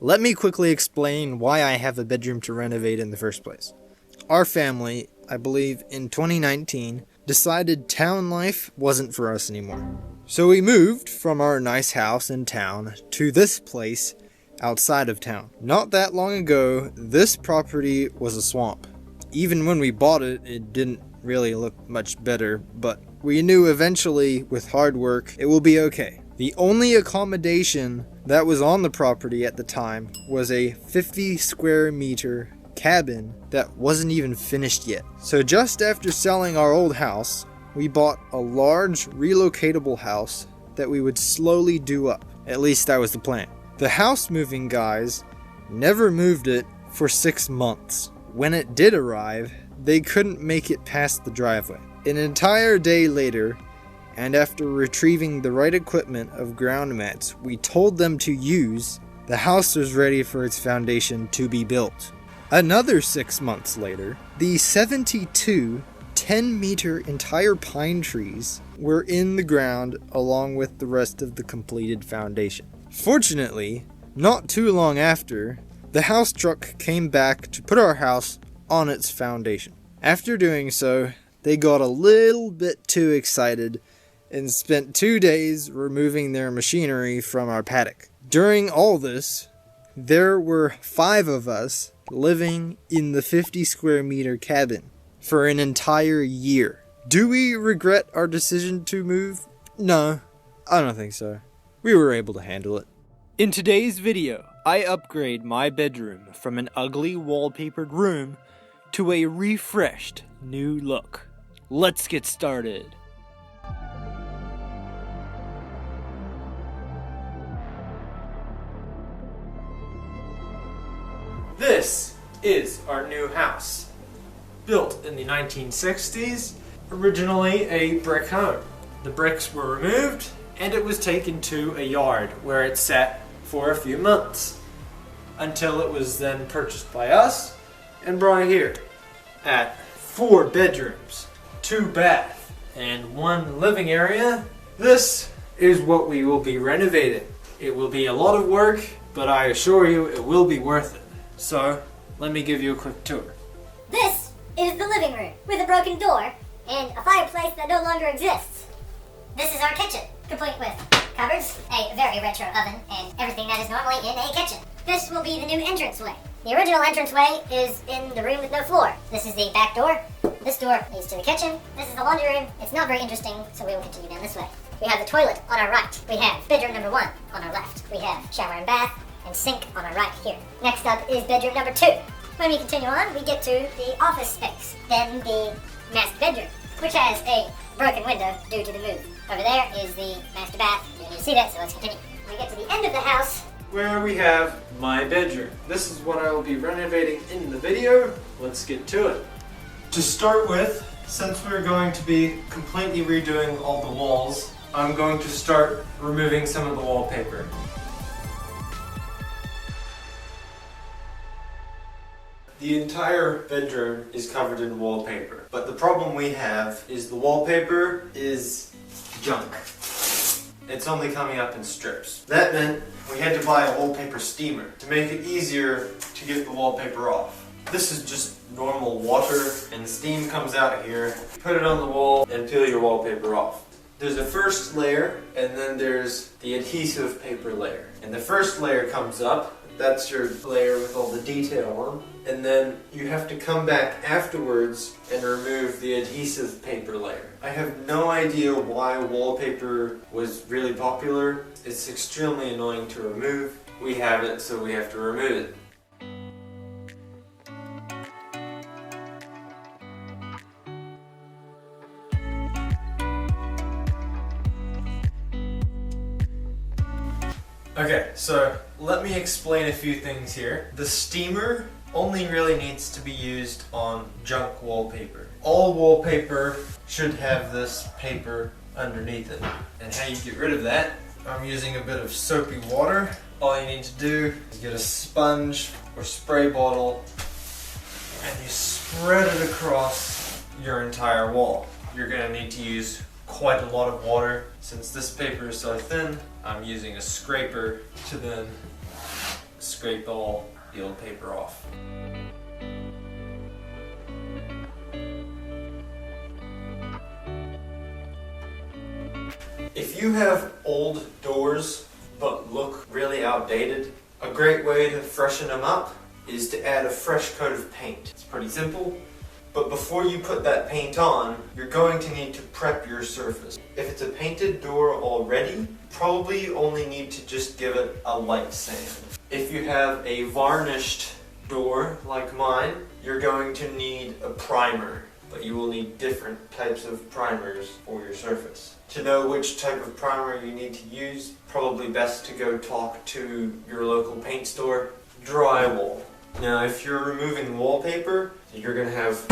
Let me quickly explain why I have a bedroom to renovate in the first place. Our family, I believe in 2019, decided town life wasn't for us anymore. So we moved from our nice house in town to this place outside of town. Not that long ago, this property was a swamp. Even when we bought it, it didn't really look much better, but we knew eventually, with hard work, it will be okay. The only accommodation that was on the property at the time was a 50 square meter cabin that wasn't even finished yet. So just after selling our old house, we bought a large relocatable house that we would slowly do up. At least that was the plan. The house moving guys never moved it for 6 months. When it did arrive, they couldn't make it past the driveway. An entire day later, and after retrieving the right equipment of ground mats we told them to use, the house was ready for its foundation to be built. Another 6 months later, the 72 10-meter entire pine trees were in the ground along with the rest of the completed foundation. Fortunately, not too long after, the house truck came back to put our house on its foundation. After doing so, they got a little bit too excited and spent 2 days removing their machinery from our paddock. During all this, there were 5 of us living in the 50 square meter cabin for an entire year. Do we regret our decision to move? No, I don't think so. We were able to handle it. In today's video, I upgrade my bedroom from an ugly wallpapered room to a refreshed new look. Let's get started. This is our new house. Built in the 1960s, originally a brick home. The bricks were removed and it was taken to a yard where it sat for a few months until it was then purchased by us and brought here at 4 bedrooms, 2 bath, and 1 living area. This is what we will be renovating. It will be a lot of work, but I assure you it will be worth it. So, let me give you a quick tour. This is the living room with a broken door and a fireplace that no longer exists. This is our kitchen, complete with cupboards, a very retro oven, and everything that is normally in a kitchen. This will be the new entranceway. The original entranceway is in the room with no floor. This is the back door. This door leads to the kitchen. This is the laundry room. It's not very interesting, so we will continue down this way. We have the toilet on our right. We have bedroom number 1 on our left. We have shower and bath and sink on our right here. Next up is bedroom number 2. When we continue on, we get to the office space. Then the master bedroom, which has a broken window due to the move. Over there is the master bath. You don't need to see that, so let's continue. We get to the end of the house, where we have my bedroom. This is what I will be renovating in the video. Let's get to it. To start with, since we're going to be completely redoing all the walls, I'm going to start removing some of the wallpaper. The entire bedroom is covered in wallpaper, but the problem we have is the wallpaper is junk. It's only coming up in strips. That meant we had to buy a wallpaper steamer to make it easier to get the wallpaper off. This is just normal water and steam comes out here. Put it on the wall and peel your wallpaper off. There's a first layer and then there's the adhesive paper layer. And the first layer comes up. That's your layer with all the detail on. And then you have to come back afterwards and remove the adhesive paper layer. I have no idea why wallpaper was really popular. It's extremely annoying to remove. We have it, so we have to remove it. Okay, so let me explain a few things here. The steamer only really needs to be used on junk wallpaper. All wallpaper should have this paper underneath it. And how you get rid of that, I'm using a bit of soapy water. All you need to do is get a sponge or spray bottle and you spread it across your entire wall. You're going to need to use quite a lot of water. Since this paper is so thin, I'm using a scraper to then scrape all the old paper off. If you have old doors but look really outdated, a great way to freshen them up is to add a fresh coat of paint. It's pretty simple, but before you put that paint on, you're going to need to prep your surface. If it's a painted door already, probably only need to just give it a light sand. If you have a varnished door like mine, you're going to need a primer, but you will need different types of primers for your surface. To know which type of primer you need to use, probably best to go talk to your local paint store. Drywall. Now if you're removing wallpaper, you're going to have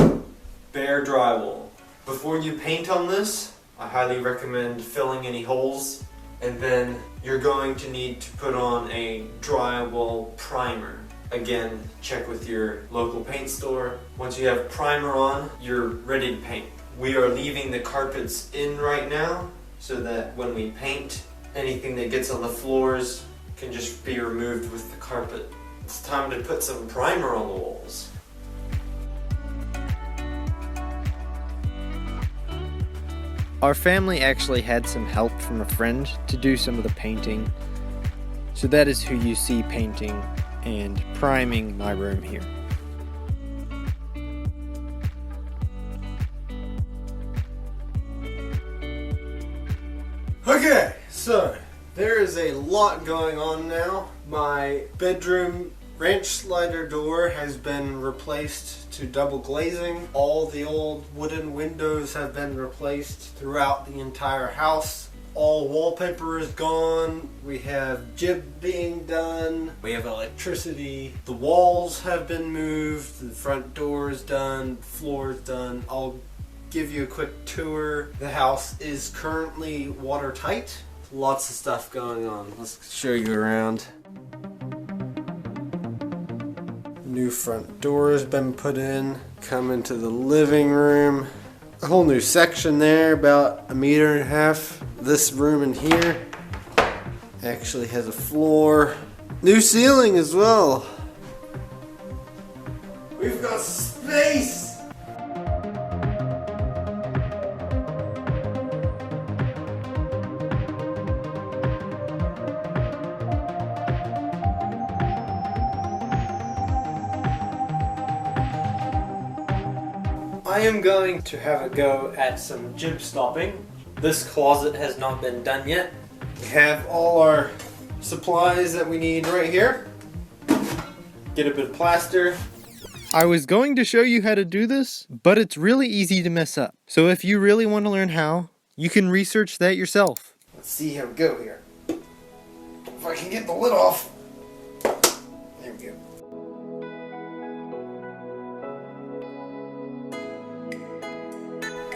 bare drywall. Before you paint on this, I highly recommend filling any holes, and then you're going to need to put on a drywall primer. Again, check with your local paint store. Once you have primer on, you're ready to paint. We are leaving the carpets in right now so that when we paint, anything that gets on the floors can just be removed with the carpet. It's time to put some primer on the walls. Our family actually had some help from a friend to do some of the painting, so that is who you see painting and priming my room here. Okay, so there is a lot going on now. My bedroom ranch slider door has been replaced to double glazing. All the old wooden windows have been replaced throughout the entire house. All wallpaper is gone. We have jib being done. We have electricity. The walls have been moved. The front door is done. Floor is done. I'll give you a quick tour. The house is currently watertight. Lots of stuff going on. Let's show you around. New front door has been put in. Come into the living room. A whole new section there, about 1.5 meters. This room in here actually has a floor. New ceiling as well. We've got space! I am going to have a go at some jib stopping. This closet has not been done yet. We have all our supplies that we need right here. Get a bit of plaster. I was going to show you how to do this, but it's really easy to mess up. So if you really want to learn how, you can research that yourself. Let's see how we go here. If I can get the lid off. There we go.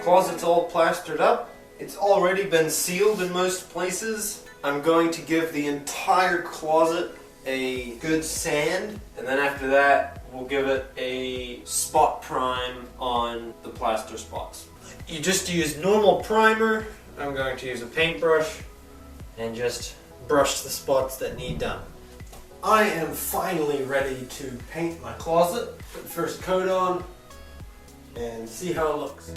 Closet's all plastered up. It's already been sealed in most places. I'm going to give the entire closet a good sand, and then after that we'll give it a spot prime on the plaster spots. You just use normal primer. I'm going to use a paintbrush and just brush the spots that need done. I am finally ready to paint my closet. Put the first coat on and see how it looks.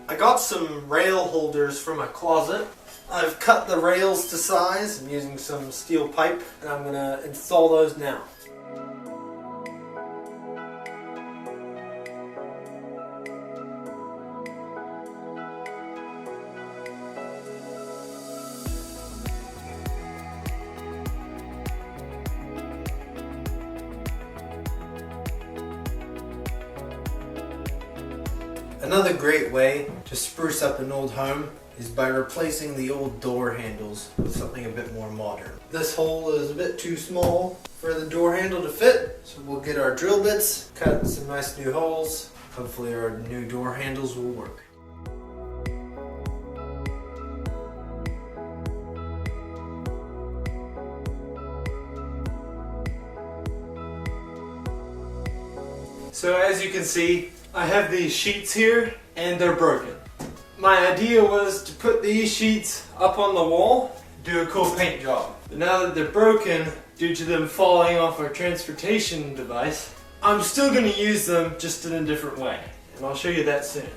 I got some rail holders for my closet. I've cut the rails to size. I'm using some steel pipe, and I'm going to install those now. Another great way to spruce up an old home is by replacing the old door handles with something a bit more modern. This hole is a bit too small for the door handle to fit, so we'll get our drill bits, cut some nice new holes. Hopefully our new door handles will work. So as you can see, I have these sheets here and they're broken. My idea was to put these sheets up on the wall, do a cool paint job. But now that they're broken, due to them falling off our transportation device, I'm still going to use them just in a different way. And I'll show you that soon.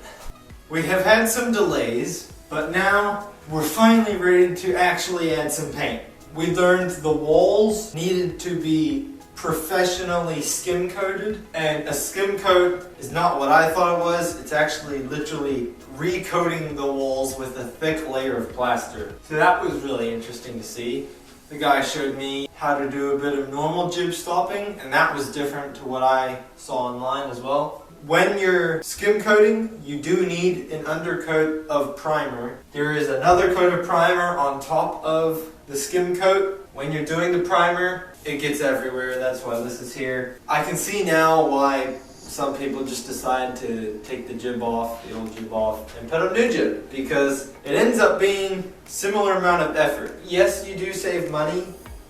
We have had some delays, but now we're finally ready to actually add some paint. We learned the walls needed to be professionally skim coated, and a skim coat is not what I thought it was. It's actually literally recoating the walls with a thick layer of plaster. So that was really interesting to see. The guy showed me how to do a bit of normal jib stopping, and that was different to what I saw online as well. When you're skim coating, you do need an undercoat of primer. There is another coat of primer on top of the skim coat. When you're doing the primer, it gets everywhere. That's why this is here. I can see now why some people just decide to take the jib off, the old jib off, and put a new jib, because it ends up being similar amount of effort. Yes, you do save money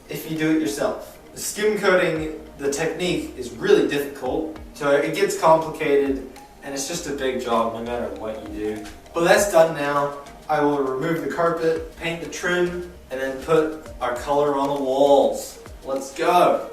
if you do it yourself. The skim coating, the technique is really difficult, so it gets complicated, and it's just a big job no matter what you do. But that's done now. I will remove the carpet, paint the trim, and then put our color on the walls. Let's go!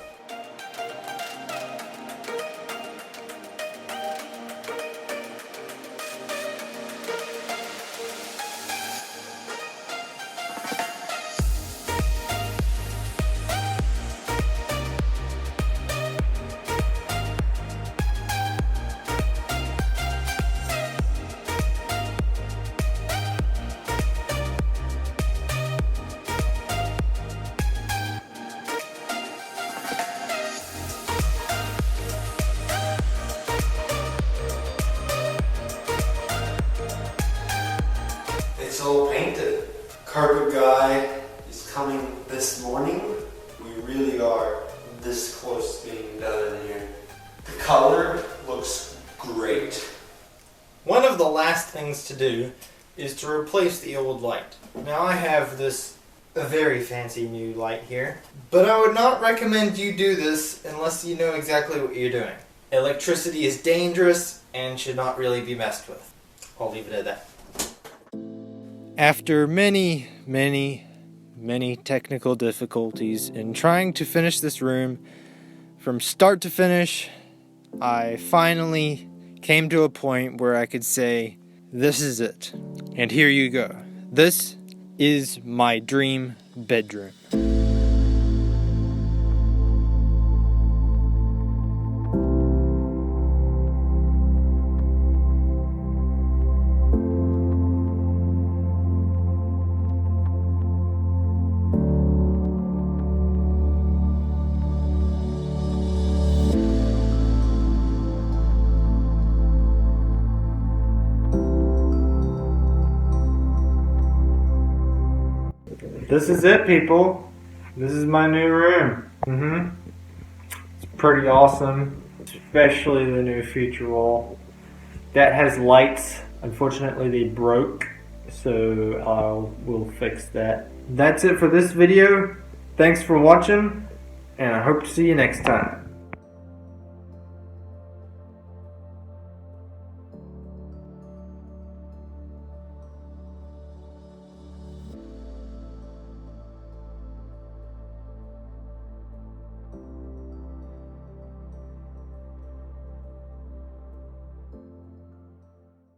It's all painted. Carpet guy is coming this morning. We really are this close to being done in here. The color looks great. One of the last things to do is to replace the old light. Now I have this very fancy new light here, but I would not recommend you do this unless you know exactly what you're doing. Electricity is dangerous and should not really be messed with. I'll leave it at that. After many technical difficulties in trying to finish this room from start to finish, I finally came to a point where I could say, this is it. And here you go. This is my dream bedroom. This is it, people. This is my new room. It's pretty awesome, especially the new feature wall. That has lights. Unfortunately, they broke, so I will fix that. That's it for this video. Thanks for watching, and I hope to see you next time.